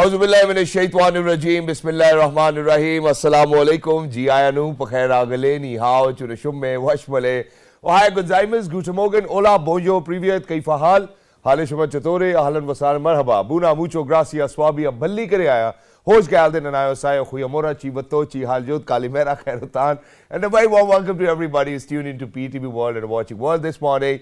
Auzubillahiminash-shaytanir-rajeem. Bismillahir-rahmanir-rahim. Assalamualaikum. Ji ayanu pakhair agale ni hao churashumme washmale. Wahai Gonzaimas, Guten Morgen, hola, bonjour, privyet, kaifa hal? Hale shuma chatore, ahlan wasal marhaba. Buna mucho gracias, swabi abballi kare aya. Hoş geldin anayo sayo khuyamora chivato chi haljot kalimera khairutan. And a very warm welcome to everybody who's tuned into PTV World and watching World this morning.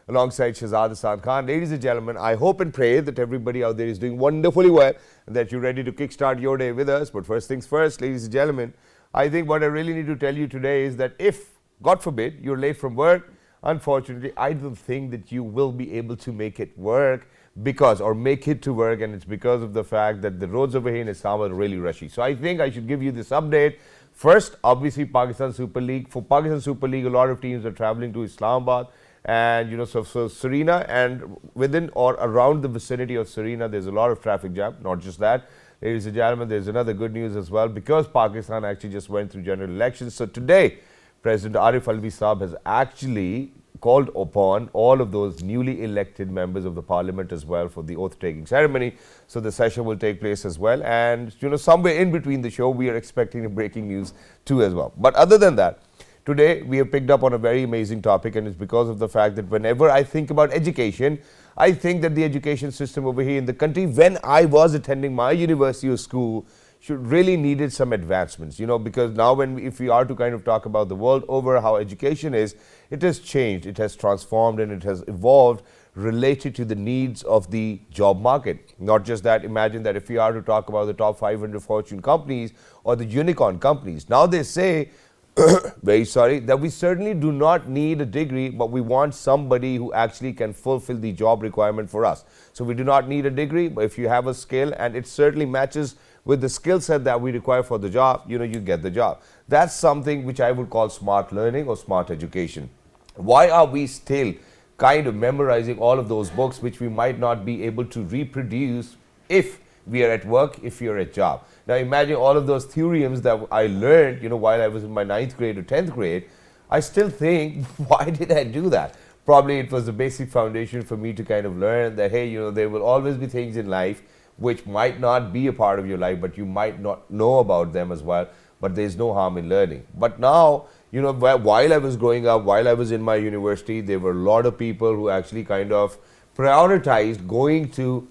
Alongside Shahzad Hassan Khan. Ladies and gentlemen, I hope and pray that everybody out there is doing wonderfully well and that you're ready to kickstart your day with us. But first things first, ladies and gentlemen, I think what I really need to tell you today is that if, God forbid, you're late from work, unfortunately, I don't think that you will be able to make it work make it to work, and it's because of the fact that the roads over here in Islam are really rushy. So I think I should give you this update. First, obviously, Pakistan Super League. For Pakistan Super League, a lot of teams are traveling to Islamabad. And so Serena and within or around the vicinity of Serena, there's a lot of traffic jam. Not just that, ladies and gentlemen, there's another good news as well, because Pakistan actually just went through general elections. So today, President Arif Alvi Saab has actually called upon all of those newly elected members of the parliament as well for the oath-taking ceremony. So the session will take place as well. And somewhere in between the show, we are expecting a breaking news too as well. But other than that, today, we have picked up on a very amazing topic, and it's because of the fact that whenever I think about education, I think that the education system over here in the country, when I was attending my university or school, should really needed some advancements, because now if we are to kind of talk about the world over, how education is, it has changed, it has transformed, and it has evolved related to the needs of the job market. Not just that, imagine that if we are to talk about the top 500 Fortune companies or the unicorn companies, now they say, very sorry, that we certainly do not need a degree, but we want somebody who actually can fulfill the job requirement for us. So we do not need a degree, but if you have a skill and it certainly matches with the skill set that we require for the job, you get the job. That's something which I would call smart learning or smart education. Why are we still kind of memorizing all of those books which we might not be able to reproduce if we are at work, if you're at job? Now imagine all of those theorems that I learned, while I was in my 9th grade or 10th grade. I still think, why did I do that? Probably it was the basic foundation for me to kind of learn that, hey, there will always be things in life which might not be a part of your life, but you might not know about them as well. But there's no harm in learning. But now, while I was growing up, while I was in my university, there were a lot of people who actually kind of prioritized going to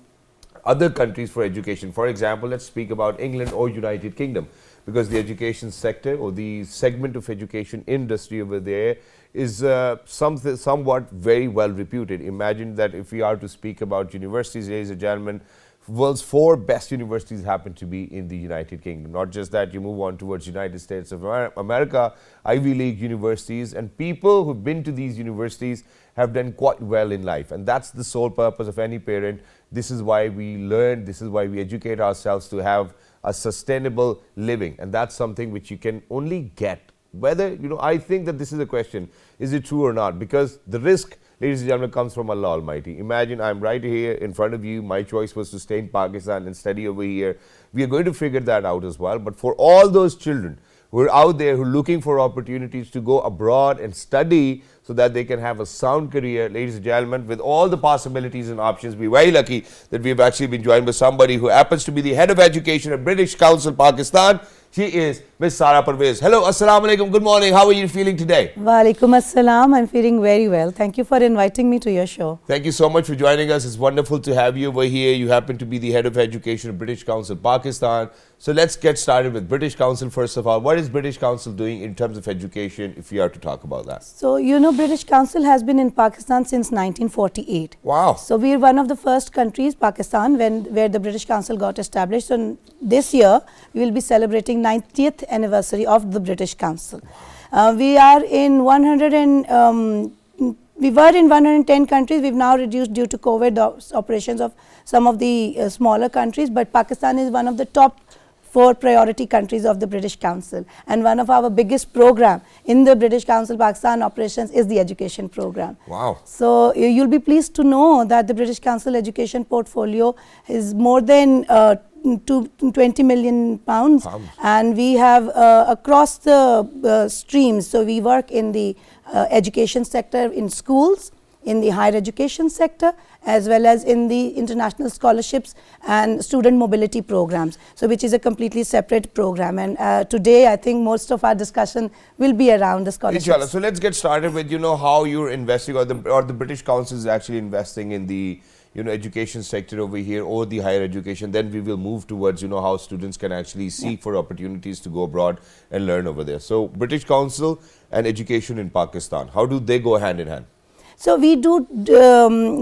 other countries for education. For example, let's speak about England or United Kingdom, because the education sector or the segment of education industry over there is somewhat very well reputed. Imagine that if we are to speak about universities, ladies and gentlemen, world's 4 best universities happen to be in the United Kingdom. Not just that, you move on towards United States of America, Ivy League universities, and people who've been to these universities have done quite well in life. And that's the sole purpose of any parent. This is why we learn, this is why we educate ourselves to have a sustainable living. And that's something which you can only get. Whether, I think that this is a question, is it true or not? Because the risk, ladies and gentlemen, comes from Allah Almighty. Imagine I'm right here in front of you. My choice was to stay in Pakistan and study over here. We are going to figure that out as well. But for all those children who are out there who are looking for opportunities to go abroad and study so that they can have a sound career, ladies and gentlemen, with all the possibilities and options, we're very lucky that we've actually been joined by somebody who happens to be the head of education at British Council Pakistan. She is Ms. Sara Parvez. Hello, assalamu alaikum, good morning. How are you feeling today? Wa alaikum assalam. I'm feeling very well. Thank you for inviting me to your show. Thank you so much for joining us. It's wonderful to have you over here. You happen to be the head of education at British Council Pakistan. So let's get started with British Council first of all. What is British Council doing in terms of education, if we are to talk about that? So, British Council has been in Pakistan since 1948. Wow. So we're one of the first countries, Pakistan, where the British Council got established. So this year, we will be celebrating 90th anniversary of the British Council. We are in 110 countries. We've now reduced due to COVID operations of some of the smaller countries, but Pakistan is one of the top 4 priority countries of the British Council, and one of our biggest program in the British Council Pakistan operations is the education program. Wow. So you'll be pleased to know that the British Council education portfolio is more than to 20 million pounds, and we have across the streams. So we work in the education sector, in schools, in the higher education sector as well as in the international scholarships and student mobility programs, so which is a completely separate program. And today I think most of our discussion will be around the scholarships. Inshallah. So let's get started with how you're investing, or the British Council is actually investing in the education sector over here, or the higher education. Then we will move towards how students can actually seek for opportunities to go abroad and learn over there. So British Council and education in Pakistan, how do they go hand in hand? So we do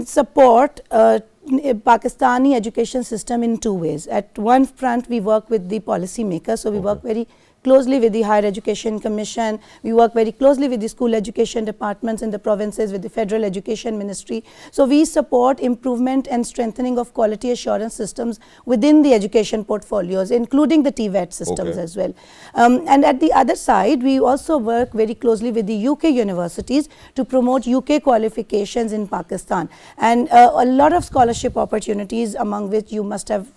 support Pakistani education system in two ways. At one front, we work with the policy makers, so we work very closely with the Higher Education Commission. We work very closely with the school education departments in the provinces, with the Federal Education Ministry. So we support improvement and strengthening of quality assurance systems within the education portfolios, including the TVET systems as well. And at the other side, we also work very closely with the UK universities to promote UK qualifications in Pakistan. And a lot of scholarship opportunities, among which you must have,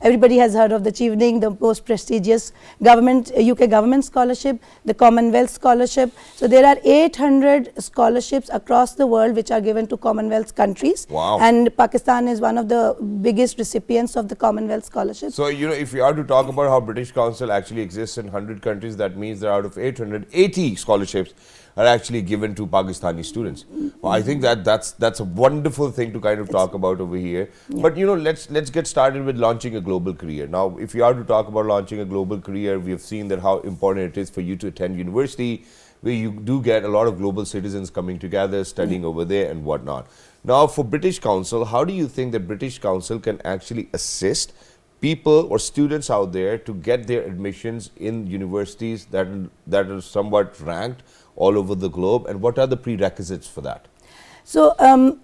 everybody has heard of the Chevening, the most prestigious UK government scholarship, the Commonwealth scholarship. So there are 800 scholarships across the world which are given to Commonwealth countries. Wow. And Pakistan is one of the biggest recipients of the Commonwealth scholarship. So, if we are to talk about how British Council actually exists in 100 countries, that means that out of 880 scholarships are actually given to Pakistani students. Well, I think that's a wonderful thing to kind of talk about over here. Yeah. But let's get started with launching a global career. Now, if you are to talk about launching a global career, we have seen that how important it is for you to attend university, where you do get a lot of global citizens coming together, studying over there and whatnot. Now, for British Council, how do you think that British Council can actually assist people or students out there to get their admissions in universities that are somewhat ranked all over the globe, and what are the prerequisites for that? So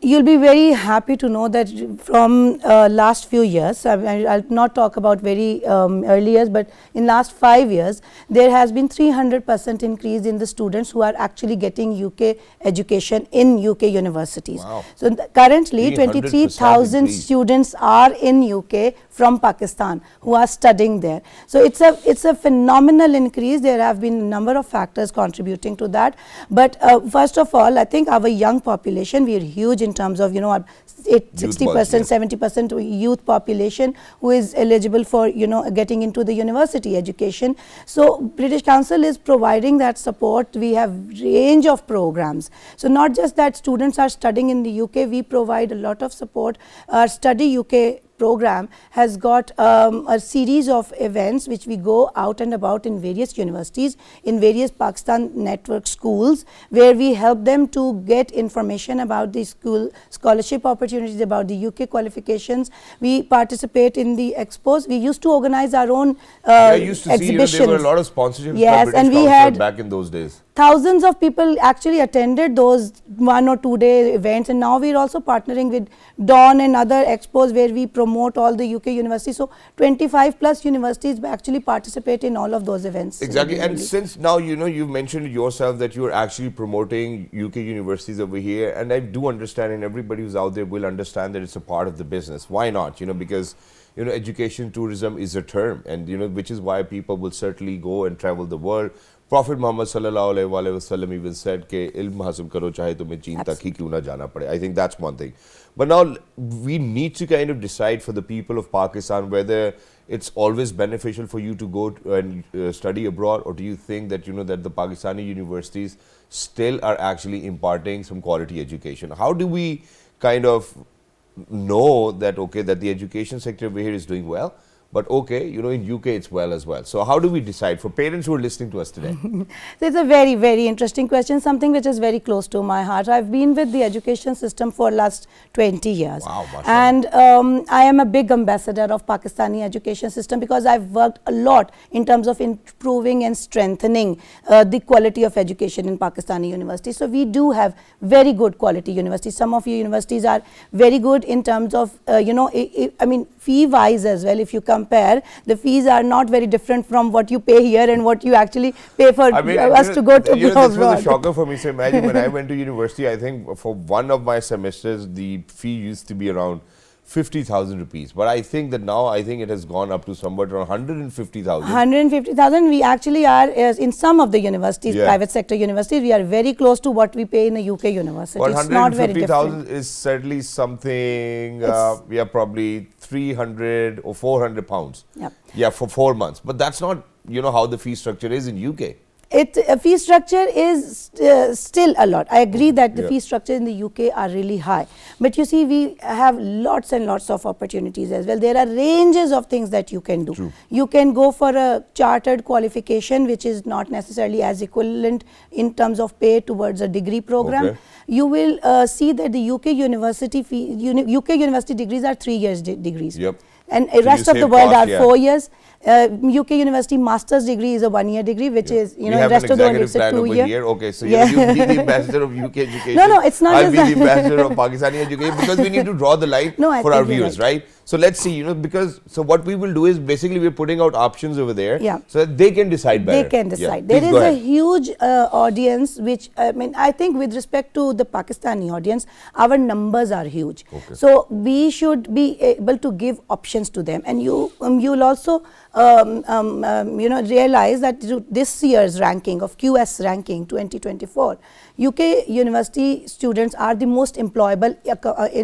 you'll be very happy to know that from last few years, I'll not talk about very early years, but in last 5 years, there has been 300% increase in the students who are actually getting UK education in UK universities. Wow. So currently 23,000 students are in UK from Pakistan who are studying there. So it's a phenomenal increase. There have been a number of factors contributing to that. But first of all, I think our young population, we are huge in terms of 60%, 70% youth population who is eligible for getting into the university education. So British Council is providing that support. We have range of programs. So not just that students are studying in the UK, we provide a lot of support. Our Study UK program has got a series of events which we go out and about in various universities, in various Pakistan network schools, where we help them to get information about the school scholarship opportunities, about the UK qualifications. We participate in the expos. We used to organize our own I used to exhibitions. see there were a lot of sponsorships Yes, by British and we Council had back in those days. Thousands of people actually attended those 1 or 2 day events, and now we are also partnering with Dawn and other expos where we promote all the UK universities. So 25 plus universities actually participate in all of those events. Exactly. And since now you've mentioned yourself that you're actually promoting UK universities over here, and I do understand, and everybody who's out there will understand that it's a part of the business. Why not? Because education tourism is a term, and which is why people will certainly go and travel the world. Prophet Muhammad sallallahu alaihi wasallam even said ke ilm hasil karo chahe tumhe Cheen tak hi kyun na jana pade. I think that's one thing. But now we need to kind of decide for the people of Pakistan whether it's always beneficial for you to go and study abroad, or do you think that that the Pakistani universities still are actually imparting some quality education? How do we kind of know that that the education sector over here is doing well, but in UK it's well as well? So how do we decide for parents who are listening to us today? So it's a very, very interesting question, something which is very close to my heart. I've been with the education system for last 20 years. Wow, and I am a big ambassador of Pakistani education system because I've worked a lot in terms of improving and strengthening the quality of education in Pakistani universities. So we do have very good quality universities. Some of your universities are very good in terms of, fee wise as well. If you compare, the fees are not very different from what you pay here and what you actually pay for us to go to abroad. This was a shocker for me. So imagine when I went to university, I think for one of my semesters, the fee used to be around 50,000 rupees. But I think that now it has gone up to somewhat around 150,000. 150,000. We actually are in some of the universities, Yeah. private sector universities, we are very close to what we pay in a UK university. But It's not very different. 150,000 is certainly something, probably 300 or 400 pounds. Yep. Yeah, for 4 months. But that's not, how the fee structure is in UK. Fee structure is still a lot. I agree that the Yeah. fee structure in the UK are really high. But you see, we have lots and lots of opportunities as well. There are ranges of things that you can do. True. You can go for a chartered qualification, which is not necessarily as equivalent in terms of pay towards a degree program. Okay. You will see that the UK university UK university degrees are 3 years degrees. Yep. And So rest you of the save world cost, are yeah. 4 years. UK university master's degree is a 1-year degree, which is, We in have rest an of the world executive it's a plan 2 over year. here. Okay, so Yeah. you'll be the ambassador of UK education. No, it's not I'll just be the that. ambassador of Pakistani education, because we need to draw the line No, I for our think you're viewers, right. right? So let's see, so what we will do is basically we're putting out options over there, Yeah. so that they can decide better. They can Yeah. decide. Please There go is a ahead. huge audience, which I think with respect to the Pakistani audience, our numbers are huge. Okay. So we should be able to give options to them, and you'll also realize that this year's ranking of QS ranking 2024, UK university students are the most employable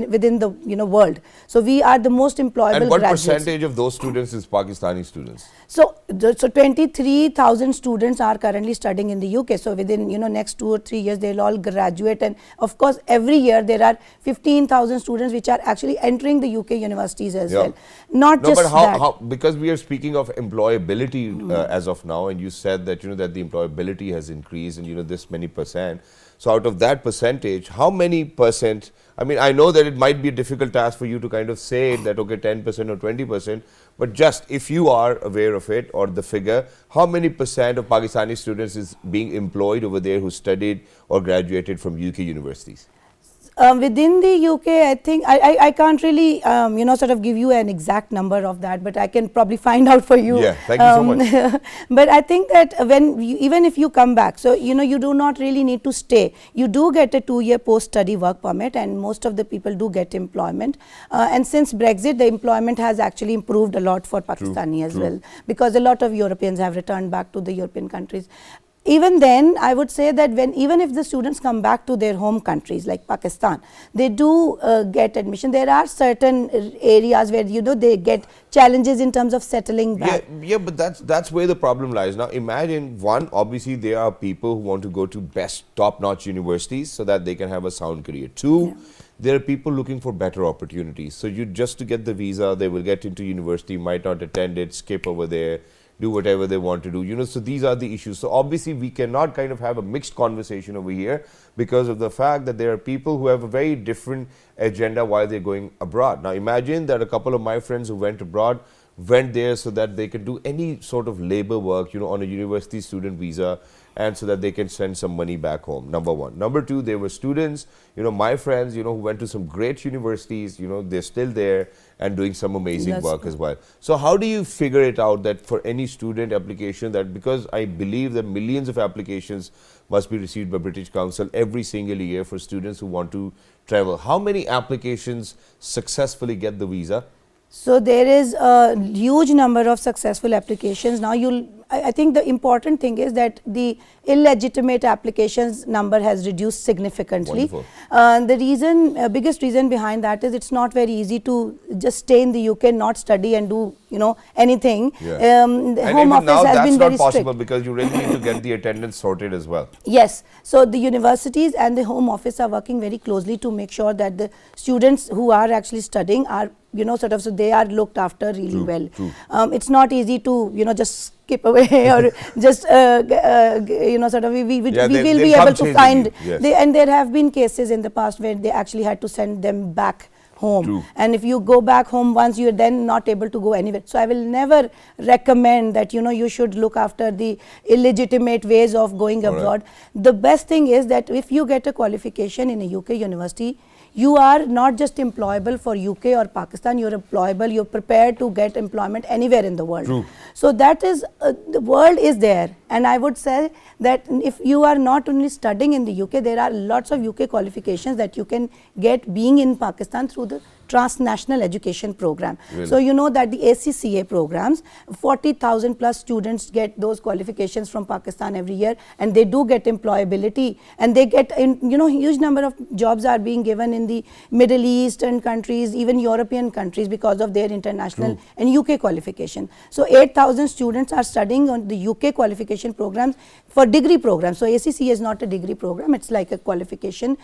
within the world. So we are the most employable And what graduates. percentage of those students is Pakistani students? So 23,000 students are currently studying in the UK. So within next 2 or 3 years they'll all graduate, and of course every year there are 15,000 students which are actually entering the UK universities as Yeah. well. Not No, just but that. how, because we are speaking of employability as of now, and you said that that the employability has increased and this many percent. So out of that percentage, how many percent? I mean, I know that it might be a difficult task for you to kind of say that, okay, 10% or 20%, but just if you are aware of it or the figure, how many percent of Pakistani students is being employed over there who studied or graduated from UK universities? Within the UK, I think I can't really sort of give you an exact number of that, but I can probably find out for you. Yeah, thank you so much. But I think that even if you come back, so you do not really need to stay. You do get a 2-year post-study work permit, and most of the people do get employment. And since Brexit, the employment has actually improved a lot for Pakistani as well, because a lot of Europeans have returned back to the European countries. Even then, I would say that even if the students come back to their home countries like Pakistan, they do get admission. There are certain areas where they get challenges in terms of settling back. Yeah, but that's where the problem lies. Now imagine, one, obviously there are people who want to go to best top-notch universities so that they can have a sound career. Two, there are people looking for better opportunities. So just to get the visa, they will get into university, might not attend it, skip over there, do whatever they want to do, so these are the issues. So obviously we cannot kind of have a mixed conversation over here because of the fact that there are people who have a very different agenda while they're going abroad. Now imagine that a couple of my friends who went abroad went there so that they can do any sort of labor work, on a university student visa, and so that they can send some money back home, number one. Number two, there were students, my friends, who went to some great universities, they're still there and doing some amazing work as well. So how do you figure it out that for any student application, that because I believe that millions of applications must be received by British Council every single year for students who want to travel, how many applications successfully get the visa? So there is a huge number of successful applications. Now I think the important thing is that the illegitimate applications number has reduced significantly. The biggest reason behind that is it's not very easy to just stay in the UK, not study and do anything. Yeah. The Home Office now has that's been not very possible strict. because you really need to get the attendance sorted as well. Yes, so the universities and the Home Office are working very closely to make sure that the students who are actually studying are so they are looked after really well. True. It's not easy to just skip away or just we will be able to find and there have been cases in the past where they actually had to send them back home. True. And if you go back home once, you are then not able to go anywhere. So I will never recommend that you should look after the illegitimate ways of going abroad. The best thing is that if you get a qualification in a UK university, you are not just employable for UK or Pakistan, you're employable, you're prepared to get employment anywhere in the world. True. So that is, the world is there, and I would say that if you are not only studying in the UK, there are lots of UK qualifications that you can get being in Pakistan through the transnational education program. Really? So you know that the ACCA programs, 40,000 plus students get those qualifications from Pakistan every year, and they do get employability, and they get huge number of jobs are being given in the Middle Eastern countries, even European countries, because of their international and UK qualification. So 8,000 students are studying on the UK qualification programs for degree programs. So ACCA is not a degree program, it's like a qualification,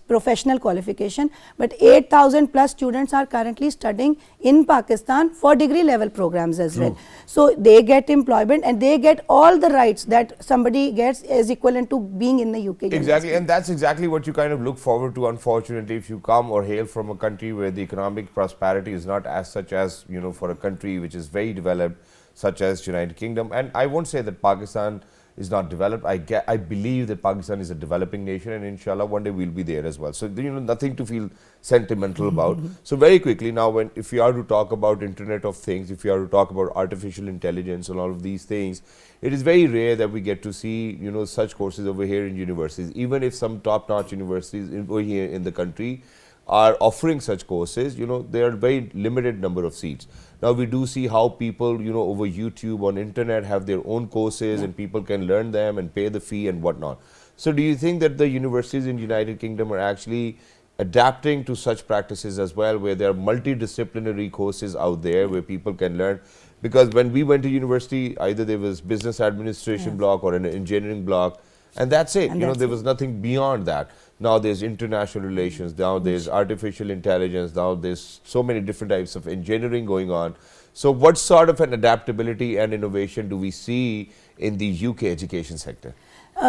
professional qualification, but 8,000 plus students are currently studying in Pakistan for degree level programs as well. So they get employment, and they get all the rights that somebody gets as equivalent to being in the UK Exactly, university. and that's exactly what you kind of look forward to. Unfortunately, if you come or hail from a country where the economic prosperity is not as such as, for a country which is very developed, such as United Kingdom. And I won't say that Pakistan is not developed. I believe that Pakistan is a developing nation, and inshallah one day we'll be there as well. So nothing to feel sentimental about. So very quickly now, if you are to talk about Internet of Things, if you are to talk about artificial intelligence and all of these things, it is very rare that we get to see such courses over here in universities. Even if some top-notch universities over here in the country are offering such courses, there are very limited number of seats. Now we do see how people, over YouTube, on internet, have their own courses, and people can learn them and pay the fee and whatnot. So do you think that the universities in United Kingdom are actually adapting to such practices as well, where there are multidisciplinary courses out there where people can learn? Because when we went to university, either there was business administration block or an engineering block, and that's it. There was nothing beyond that. Now there's international relations, now there's artificial intelligence, now there's so many different types of engineering going on. So what sort of an adaptability and innovation do we see in the UK education sector?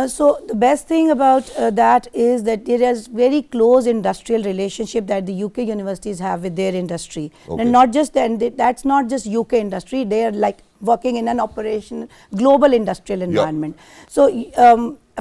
So the best thing about that is that there is very close industrial relationship that the UK universities have with their industry, and not just that's not just UK industry. They are like working in an global industrial environment. So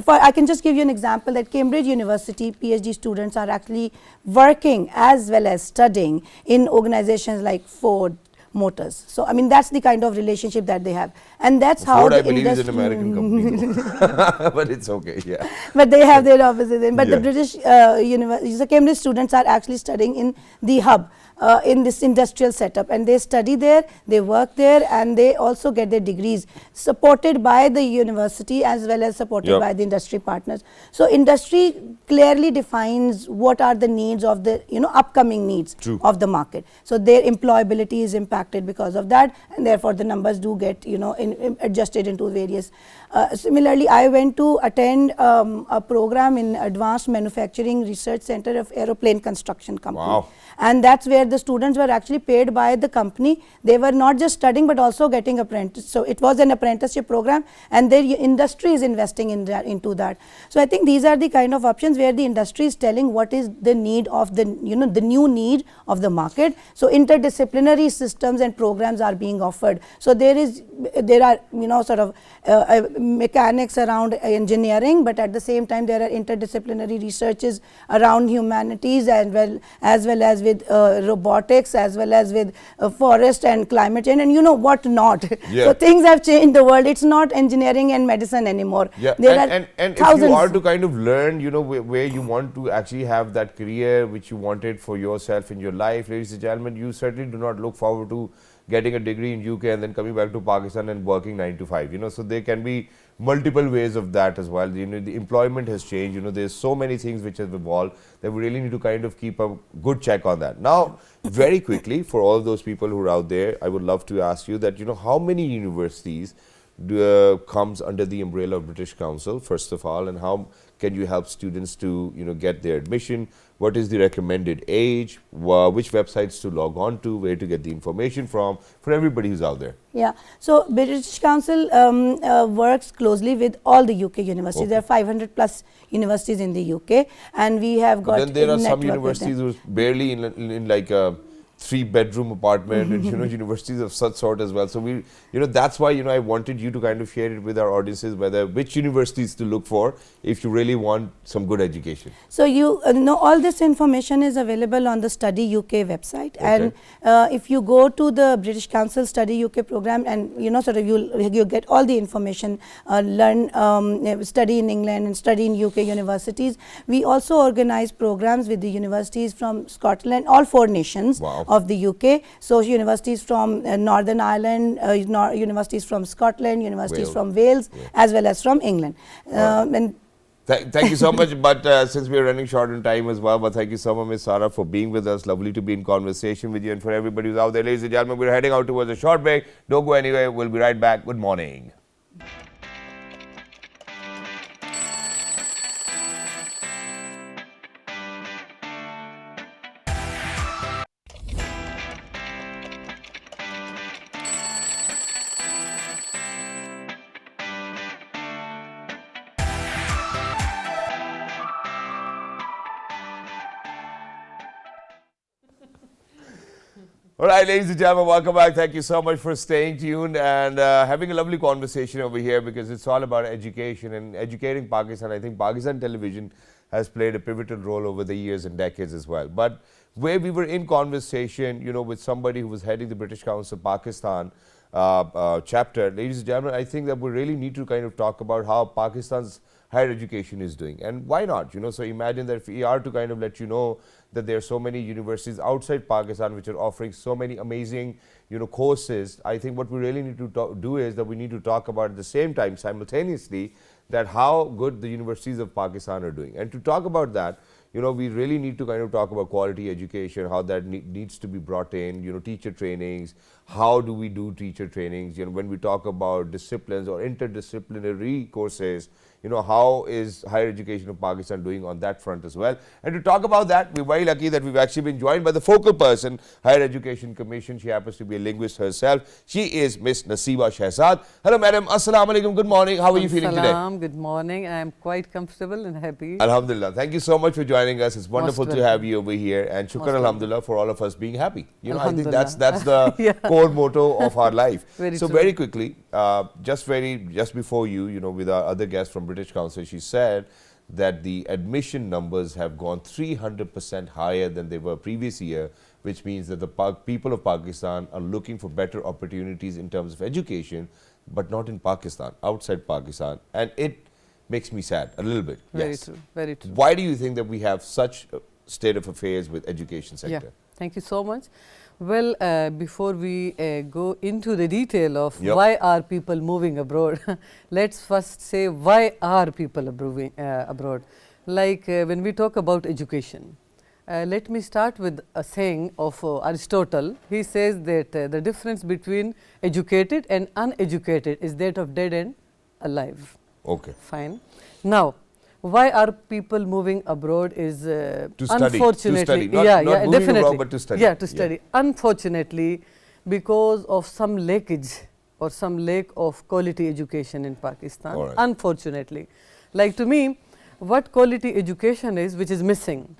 I can just give you an example that Cambridge University PhD students are actually working as well as studying in organizations like Ford Motors. So I mean, that's the kind of relationship that they have, and that's how Ford, the I believe, is an industry American company, but it's okay. Yeah. But they have their offices in. But the British universities, the Cambridge students are actually studying in the hub, in this industrial setup, and they study there, they work there, and they also get their degrees supported by the university as well as supported by the industry partners. So industry clearly defines what are the needs of the upcoming needs of the market. So their employability is impacted because of that, and therefore the numbers do get adjusted into various. Similarly, I went to attend a program in Advanced Manufacturing Research Center of Aeroplane Construction Company. Wow. And that's where the students were actually paid by the company. They were not just studying but also getting apprentice. So it was an apprenticeship program, and their industry is investing into that. So I think these are the kind of options where the industry is telling what is the need of the the new need of the market. So interdisciplinary systems and programs are being offered. So there are sort of mechanics around engineering, but at the same time there are interdisciplinary researches around humanities as well as with robotics, as well as with forest and climate change, and what not. So things have changed the world. It's not engineering and medicine anymore. There are and thousands. If you are to kind of learn, where you want to actually have that career which you wanted for yourself in your life, ladies and gentlemen, you certainly do not look forward to getting a degree in UK and then coming back to Pakistan and working 9 to 5. So there can be multiple ways of that as well. The employment has changed. There's so many things which have evolved that we really need to kind of keep a good check on that. Now, very quickly, for all those people who are out there, I would love to ask you that, how many universities comes under the umbrella of British Council, first of all, and how can you help students to, get their admission? What is the recommended age? Which websites to log on to? Where to get the information from? For everybody who's out there. Yeah. So British Council works closely with all the UK universities. There are 500 plus universities in the UK, and we have got. But then there are some universities who's barely in like 3-bedroom apartment and universities of such sort as well. So we, that's why I wanted you to kind of share it with our audiences, whether which universities to look for if you really want some good education. So you know, all this information is available on the Study UK website, and if you go to the British Council Study UK program, and sort of you get all the information, study in England and study in UK universities. We also organize programs with the universities from Scotland, all 4 nations of the UK. So universities from Northern Ireland, universities from Scotland, universities from Wales, as well as from England. And thank you so much. But since we are running short on time as well, but thank you so much, Ms. Sara, for being with us. Lovely to be in conversation with you. And for everybody who's out there, ladies and gentlemen, we're heading out towards a short break. Don't go anywhere. We'll be right back. Good morning. All right, ladies and gentlemen, welcome back. Thank you so much for staying tuned and having a lovely conversation over here, because it's all about education and educating Pakistan. I think Pakistan television has played a pivotal role over the years and decades as well. But where we were in conversation, with somebody who was heading the British Council Pakistan chapter, ladies and gentlemen, I think that we really need to kind of talk about how Pakistan's higher education is doing, and why not. So imagine that if we are to kind of let you know that there are so many universities outside Pakistan which are offering so many amazing courses. I think what we really need to do is that we need to talk about at the same time, simultaneously, that how good the universities of Pakistan are doing. And to talk about that, we really need to kind of talk about quality education, how that needs to be brought in, teacher trainings, how do we do teacher trainings, when we talk about disciplines or interdisciplinary courses, how is higher education of Pakistan doing on that front as well. And to talk about that, we're very lucky that we've actually been joined by the focal person, Higher Education Commission. She happens to be a linguist herself. She is Miss Nasiba Shahzad. Hello, madam. Assalamu alaikum. Good morning. How are you feeling today? Good morning. I am quite comfortable and happy. Alhamdulillah. Thank you so much for joining us. It's wonderful to have you over here. And shukran alhamdulillah for all of us being happy. I think that's the core motto of our life. Very quickly, just before you, with our other guest from British Council, she said that the admission numbers have gone 300% higher than they were previous year, which means that the people of Pakistan are looking for better opportunities in terms of education, but not in Pakistan, outside Pakistan. And it makes me sad a little bit. Very true, very true. Why do you think that we have such a state of affairs with education sector? Thank you so much. Well, before we go into the detail of why are people moving abroad, let's first say why are people moving abroad. Like when we talk about education, let me start with a saying of Aristotle. He says that the difference between educated and uneducated is that of dead and alive. Okay. Fine. Now, why are people moving abroad is unfortunately, not moving abroad, but to study. To study. Unfortunately, because of some leakage or some lack of quality education in Pakistan. Unfortunately, like to me, what quality education is, which is missing,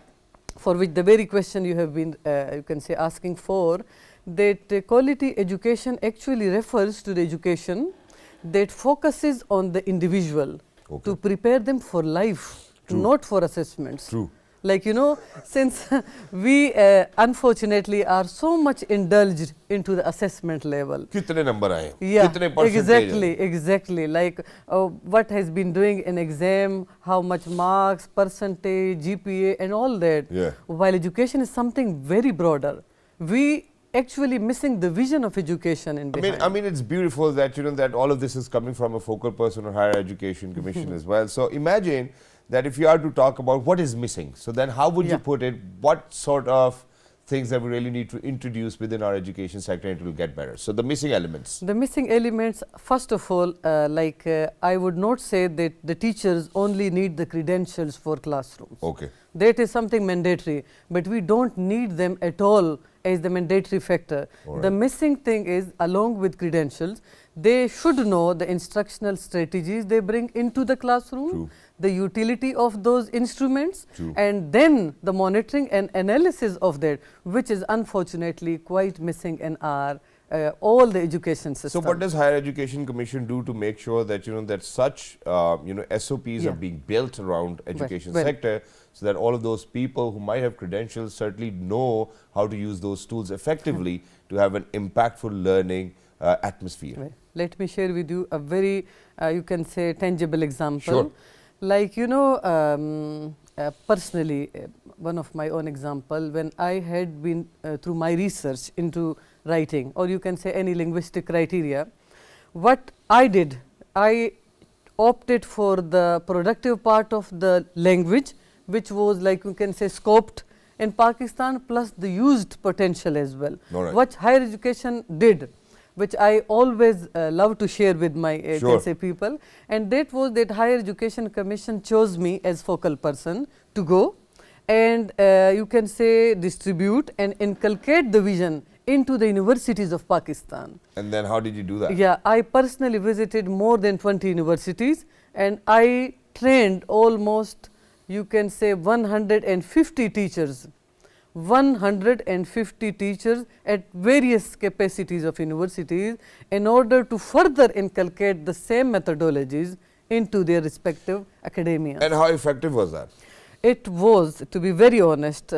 for which the very question you have been, you can say, asking for, that quality education actually refers to the education that focuses on the individual. To prepare them for life, not for assessments. True. Like, since we unfortunately are so much indulged into the assessment level. Kitne number aaye? Yeah, Kitne percentage exactly. Like what has been doing in exam, how much marks, percentage, GPA and all that. Yeah. While education is something very broader. We actually missing the vision of education in behind. I mean, it's beautiful that that all of this is coming from a focal person or Higher Education Commission as well. So imagine that if you are to talk about what is missing, so then how would you put it? What sort of things that we really need to introduce within our education sector and it will get better? So the missing elements. The missing elements, first of all, I would not say that the teachers only need the credentials for classrooms. Okay. That is something mandatory, but we don't need them at all as the mandatory factor. The missing thing is, along with credentials, they should know the instructional strategies they bring into the classroom, True. the utility of those instruments, True. and then the monitoring and analysis of that, which is unfortunately quite missing in our all the education system. So what does Higher Education Commission do to make sure that that such SOPs are being built around education sector, so that all of those people who might have credentials certainly know how to use those tools effectively to have an impactful learning atmosphere? Right. Let me share with you a very you can say tangible example. Sure. Like personally, one of my own example, when I had been through my research into writing, or you can say any linguistic criteria, what I did, I opted for the productive part of the language, which was like you can say scoped in Pakistan, plus the used potential as well. All right. What higher education did, which I always love to share with my can say people, and that was that Higher Education Commission chose me as focal person to go and you can say distribute and inculcate the vision into the universities of Pakistan. And then how did you do that? Yeah, I personally visited more than 20 universities and I trained almost you can say 150 teachers. 150 teachers at various capacities of universities in order to further inculcate the same methodologies into their respective academia. And how effective was that? It was, to be very honest,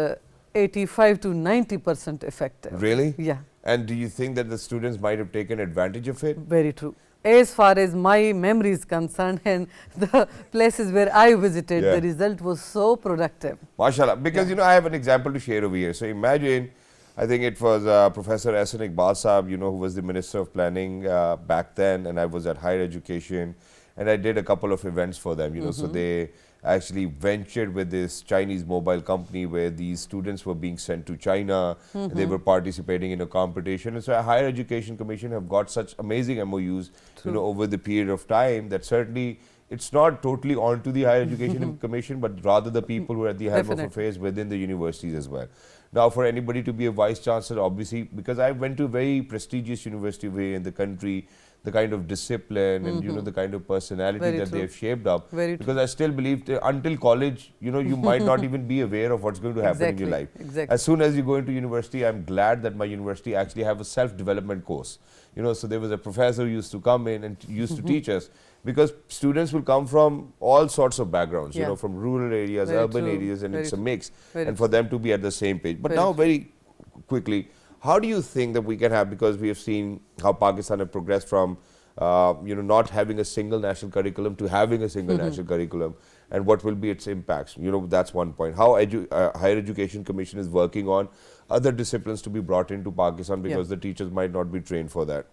85 to 90% effective. Really? Yeah. And do you think that the students might have taken advantage of it? Very true. As far as my memory is concerned and the places where I visited, the result was so productive. MashaAllah. Because, I have an example to share over here. So imagine, I think it was Professor Ehsan Iqbal Saab, who was the Minister of Planning back then, and I was at higher education, and I did a couple of events for them, so they actually ventured with this Chinese mobile company where these students were being sent to China. They were participating in a competition. And so Higher Education Commission have got such amazing MOUs, over the period of time that certainly it's not totally onto the Higher Education Commission, but rather the people who are at the helm of affairs within the universities as well. Now, for anybody to be a vice chancellor, obviously, because I went to a very prestigious university in the country, the kind of discipline and the kind of personality that they have shaped up. Because I still believe that until college, you might not even be aware of what's going to happen in your life. As soon as you go into university, I'm glad that my university actually have a self-development course. So there was a professor who used to come in and used to teach us, because students will come from all sorts of backgrounds, from rural areas, urban areas, and it's a mix, and for them to be at the same page. But now, very quickly, how do you think that we can have, because we have seen how Pakistan have progressed from, not having a single national curriculum to having a single national curriculum, and what will be its impacts? That's one point. How Higher Education Commission is working on other disciplines to be brought into Pakistan, because the teachers might not be trained for that.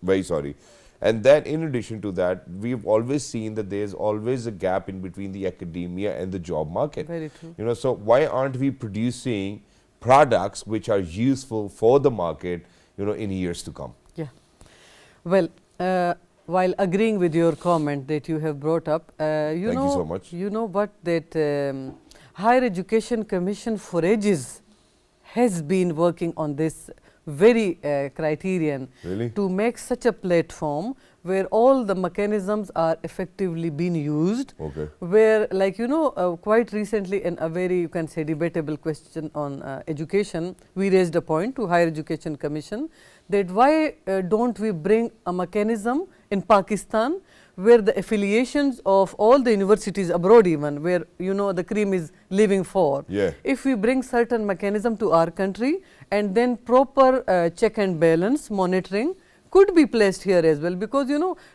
Very sorry. And then in addition to that, we've always seen that there's always a gap in between the academia and the job market. Very true. So why aren't we producing products which are useful for the market, in years to come? Yeah. Well, while agreeing with your comment that you have brought up, Thank you so much. You know what, that Higher Education Commission for ages has been working on this very criterion to make such a platform where all the mechanisms are effectively being used, where like quite recently in a very you can say debatable question on education, we raised a point to Higher Education Commission that why don't we bring a mechanism in Pakistan where the affiliations of all the universities abroad, even where the cream is living for, if we bring certain mechanism to our country and then proper check and balance monitoring could be placed here as well, because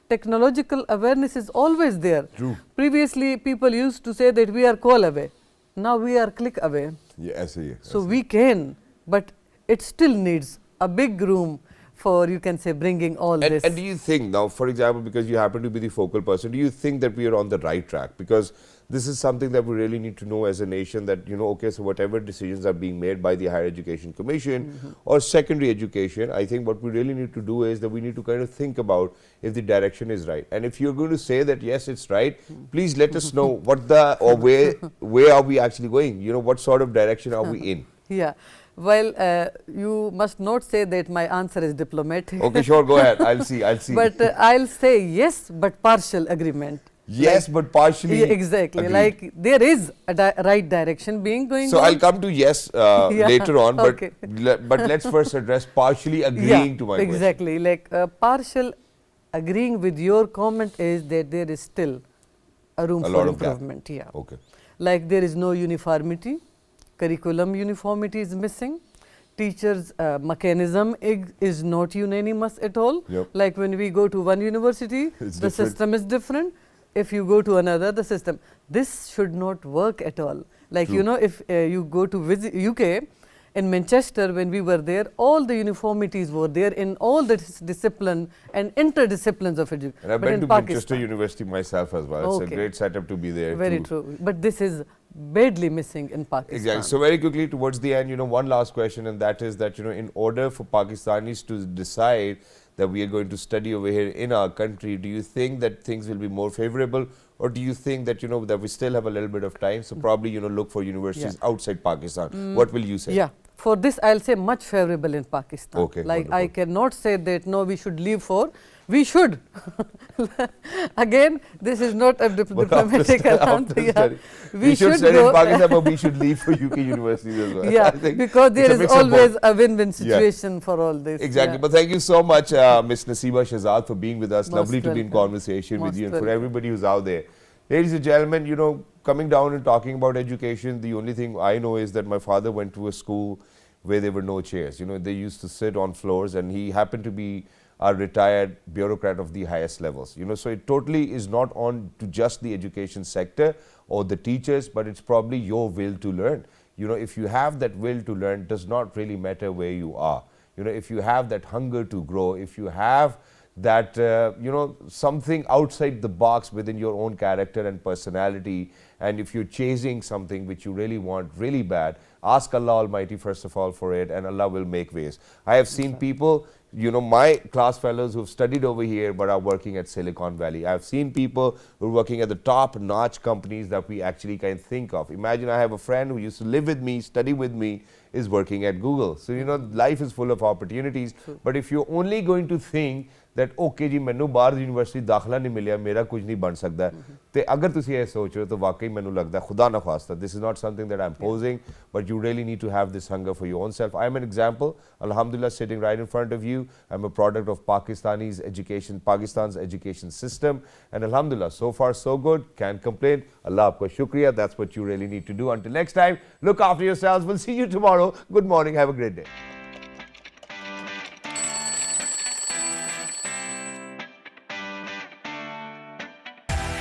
technological awareness is always there. True. Previously people used to say that we are call away, now we are click away. So we can, but it still needs a big room for you can say bringing all this. And do you think now, for example, because you happen to be the focal person, do you think that we are on the right track? Because this is something that we really need to know as a nation, that okay, so whatever decisions are being made by the Higher Education Commission or secondary education, I think what we really need to do is that we need to kind of think about if the direction is right. And if you're going to say that yes, it's right, please let us know what the or where are we actually going, what sort of direction are we in? Yeah. Well, you must not say that my answer is diplomatic. Okay, sure, go ahead. I'll see. But I'll say yes, but partial agreement. Yes, but partially. Yeah, exactly. agreed. Like there is a right direction being going So on. I'll come to yes later on, but okay. but let's first address partially agreeing to my question. exactly. Like partial agreeing with your comment is that there is still a room A for lot of gap. improvement. Yeah. Okay. Like there is no uniformity, curriculum uniformity is missing, teachers mechanism is not unanimous at all. Yep. Like when we go to one university, It's the different. system is different. If you go to another, the system, this should not work at all. Like True. you know, if you go to visit UK, in Manchester when we were there, all the uniformities were there in all the discipline and interdisciplines of education. And I've been to Manchester University myself as well. It's a great setup to be there. Very too. true. But this is badly missing in Pakistan. Exactly. So very quickly towards the end, one last question, and that is that, in order for Pakistanis to decide that we are going to study over here in our country, do you think that things will be more favorable, or do you think that, that we still have a little bit of time? So probably, look for universities outside Pakistan. What will you say? Yeah. For this, I'll say much favorable in Pakistan. Okay, like wonderful. I cannot say that no, we should leave for. We should. Again, this is not a diplomatic answer. Yeah. We should study in Pakistan, but we should leave for UK universities as well. Yeah, because there is always a win-win situation for all this. Exactly. Yeah. But thank you so much, Ms. Nasiba Shahzad, for being with us. Most Lovely to be in welcome. conversation with Most you, and for welcome. everybody who's out there. Ladies and gentlemen, coming down and talking about education, the only thing I know is that my father went to a school where there were no chairs. They used to sit on floors, and he happened to be a retired bureaucrat of the highest levels. So it totally is not on to just the education sector or the teachers, but it's probably your will to learn. If you have that will to learn, does not really matter where you are. If you have that hunger to grow, if you have that, something outside the box within your own character and personality, and if you're chasing something which you really want really bad, ask Allah Almighty first of all for it, and Allah will make ways. I have seen people, my class fellows who've studied over here but are working at Silicon Valley. I've seen people who are working at the top-notch companies that we actually can think of. Imagine I have a friend who used to live with me, study with me, is working at Google. So, life is full of opportunities. But if you're only going to think that, okay ji, मैनू बाहर university दाखला नहीं मिलिया, मेरा कुछ नहीं बन सकता, तो अगर तुसी ये सोच रहे हो तो वाकई मैनू लगता है खुदा ना खास्ता, this is not something that I'm posing, but you really need to have this hunger for your own self. I'm an example, alhamdulillah, sitting right in front of you. I'm a product of Pakistan's education system, and alhamdulillah, so far so good, can't complain. Allah aapka shukriya, that's what you really need to do. Until next time, look after yourselves. We'll see you tomorrow. Good morning, have a great day.